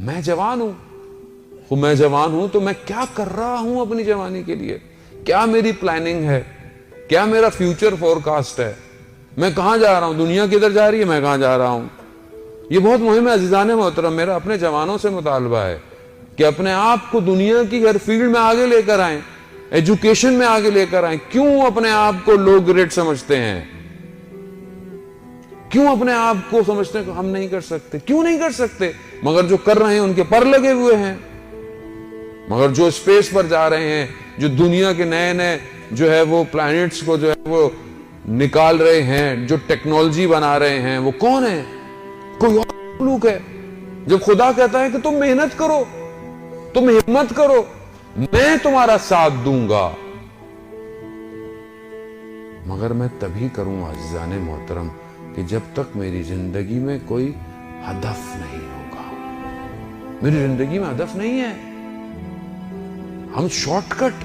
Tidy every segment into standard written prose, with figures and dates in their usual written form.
میں جوان ہوں تو میں کیا کر رہا ہوں اپنی جوانی کے لیے؟ کیا میری پلاننگ ہے؟ کیا میرا فیوچر فورکاسٹ ہے؟ میں کہاں جا رہا ہوں؟ دنیا کدھر جا رہی ہے؟ میں کہاں جا رہا ہوں؟ یہ بہت مہم ہے عزیزان محترم. میرا اپنے جوانوں سے مطالبہ ہے کہ اپنے آپ کو دنیا کی ہر فیلڈ میں آگے لے کر آئیں, ایجوکیشن میں آگے لے کر آئیں. کیوں اپنے آپ کو لو گریڈ سمجھتے ہیں؟ کیوں اپنے آپ کو سمجھتے ہیں کہ ہم نہیں کر سکتے؟ کیوں نہیں کر سکتے؟ مگر جو کر رہے ہیں ان کے پر لگے ہوئے ہیں. مگر جو اسپیس پر جا رہے ہیں, جو دنیا کے نئے نئے جو ہے وہ پلانٹس کو جو ہے وہ نکال رہے ہیں, جو ٹیکنالوجی بنا رہے ہیں, وہ کون ہے؟ کوئی اور مخلوق ہے. جب خدا کہتا ہے کہ تم محنت کرو, تم ہمت کرو, میں تمہارا ساتھ دوں گا, مگر میں تبھی کروں عزیزان محترم کہ جب تک میری زندگی میں کوئی ہدف نہیں ہوگا. میری زندگی میں ہدف نہیں ہے. ہم شارٹ کٹ,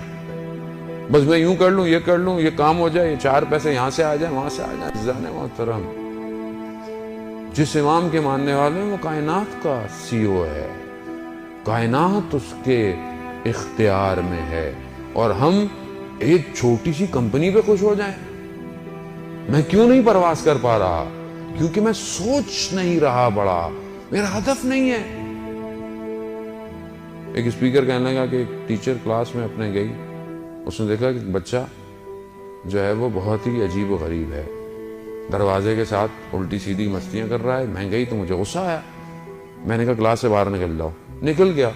بس میں یوں کر لوں, یہ کر لوں, یہ کام ہو جائے, یہ 4 پیسے یہاں سے آ جائیں, وہاں سے آ جائیں. عزیزان محترم, جس امام کے ماننے والے ہیں وہ کائنات کا CEO ہے, کائنات اس کے اختیار میں ہے, اور ہم ایک چھوٹی سی کمپنی پہ خوش ہو جائیں. میں کیوں نہیں پرواز کر پا رہا؟ کیونکہ میں سوچ نہیں رہا بڑا, میرا ہدف نہیں ہے. ایک اسپیکر کہنے لگا کہ ایک ٹیچر کلاس میں اپنے گئی, اس نے دیکھا کہ بچہ جو ہے وہ بہت ہی عجیب و غریب ہے, دروازے کے ساتھ الٹی سیدھی مستیاں کر رہا ہے. میں گئی تو مجھے غصہ آیا. میں نے کہا کلاس سے باہر نکل جاؤ. نکل گیا.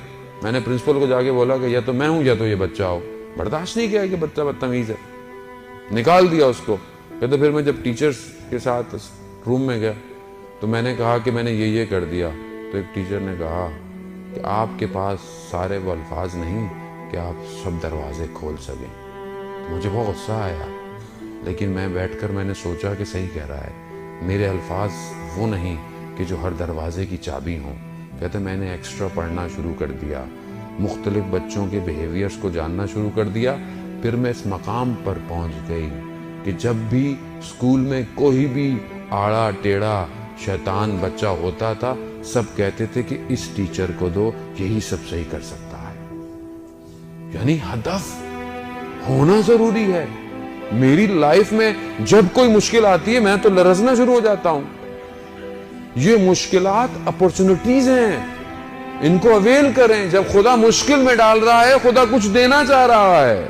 میں نے پرنسپل کو جا کے بولا کہ یا تو میں ہوں یا تو یہ بچہ ہو. برداشت نہیں کیا کہ بچہ بدتمیز ہے, نکال دیا اس کو. کہتے پھر میں جب ٹیچرز کے ساتھ روم میں گیا تو میں نے کہا کہ میں نے یہ کر دیا. تو ایک ٹیچر نے کہا کہ آپ کے پاس سارے وہ الفاظ نہیں کہ آپ سب دروازے کھول سکیں. مجھے بہت غصہ آیا, لیکن میں بیٹھ کر میں نے سوچا کہ صحیح کہہ رہا ہے. میرے الفاظ وہ نہیں کہ جو ہر دروازے کی چابی ہوں. کہتے میں نے ایکسٹرا پڑھنا شروع کر دیا, مختلف بچوں کے بیہیویئرز کو جاننا شروع کر دیا. پھر میں اس مقام پر پہنچ گئی کہ جب بھی اسکول میں کوئی بھی آڑا ٹیڑھا شیطان بچہ ہوتا تھا, سب کہتے تھے کہ اس ٹیچر کو دو, یہی سب صحیح کر سکتا ہے. یعنی ہدف ہونا ضروری ہے. میری لائف میں جب کوئی مشکل آتی ہے میں تو لرزنا شروع ہو جاتا ہوں. یہ مشکلات اپورچونٹیز ہیں, ان کو اویل کریں. جب خدا مشکل میں ڈال رہا ہے, خدا کچھ دینا چاہ رہا ہے,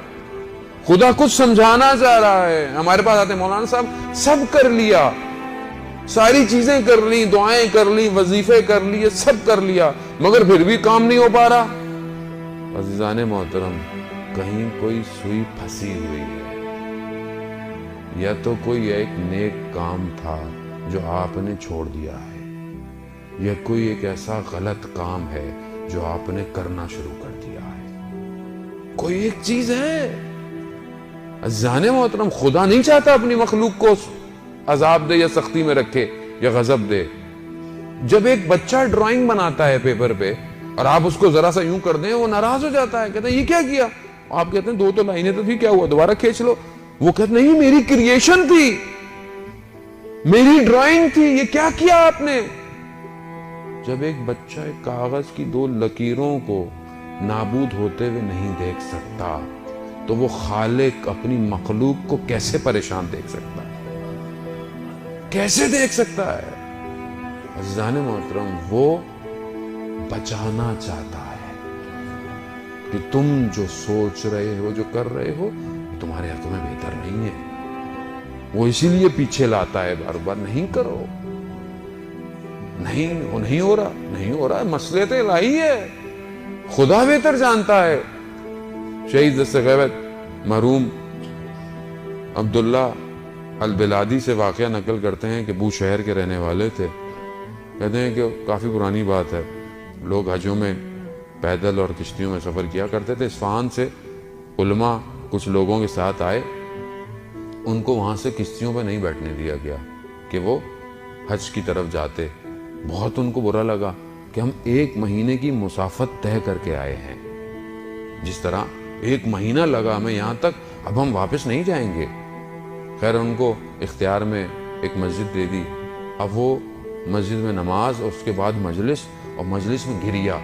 خدا کچھ سمجھانا چاہ رہا ہے. ہمارے پاس آتے ہیں مولانا صاحب سب کر لیا, ساری چیزیں کر لی, دعائیں کر لی, وظیفے کر لیے, سب کر لیا, مگر پھر بھی کام نہیں ہو پا رہا. عزیزان محترم, کہیں کوئی سوئی پھنسی ہوئی ہے, یا تو کوئی ایک نیک کام تھا جو آپ نے چھوڑ دیا ہے, یا کوئی ایک ایسا غلط کام ہے جو آپ نے کرنا شروع کر دیا ہے. کوئی ایک چیز ہے. عزیزان محترم, خدا نہیں چاہتا اپنی مخلوق کو عذاب دے یا سختی میں رکھے یا غضب دے. جب ایک بچہ ڈرائنگ بناتا ہے پیپر پہ اور آپ اس کو ذرا سا یوں کر دیں, وہ ناراض ہو جاتا ہے, کہتا ہے یہ کیا کیا؟ آپ کہتے ہیں 2 تو لائنیں تو تھی, کیا ہوا, دوبارہ کھینچ لو. وہ کہتے نہیں, میری کریشن تھی, میری ڈرائنگ تھی, یہ کیا کیا آپ نے؟ جب ایک بچہ ایک کاغذ کی 2 لکیروں کو نابود ہوتے ہوئے نہیں دیکھ سکتا تو وہ خالق اپنی مخلوق کو کیسے پریشان دیکھ سکتا ہے؟ کیسے دیکھ سکتا ہے؟ عزیزان محترم, وہ بچانا چاہتا ہے کہ تم جو سوچ رہے ہو, جو کر رہے ہو, تمہارے حق میں بہتر نہیں ہے. وہ اسی لیے پیچھے لاتا ہے بار بار, نہیں کرو, نہیں ہو رہا, مسئلے تو الہی ہے, خدا بہتر جانتا ہے. شہید دست غیبت مرحوم عبداللہ البلادی سے واقعہ نقل کرتے ہیں کہ بو شہر کے رہنے والے تھے. کہتے ہیں کہ کافی پرانی بات ہے, لوگ حجوں میں پیدل اور کشتیوں میں سفر کیا کرتے تھے. اصفہان سے علماء کچھ لوگوں کے ساتھ آئے, ان کو وہاں سے کشتیوں پہ نہیں بیٹھنے دیا گیا کہ وہ حج کی طرف جاتے. بہت ان کو برا لگا کہ ہم 1 مہینے کی مسافت طے کر کے آئے ہیں, جس طرح 1 مہینہ لگا ہمیں یہاں تک, اب ہم واپس نہیں جائیں گے. خیر ان کو اختیار میں ایک مسجد دے دی. اب وہ مسجد میں نماز اور اس کے بعد مجلس اور مجلس میں گریا،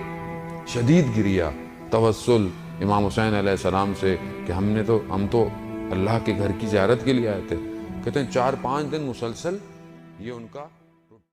شدید گریا، توسل امام حسین علیہ السلام سے کہ ہم تو اللہ کے گھر کی زیارت کے لیے آئے تھے. کہتے ہیں 4-5 دن مسلسل یہ ان کا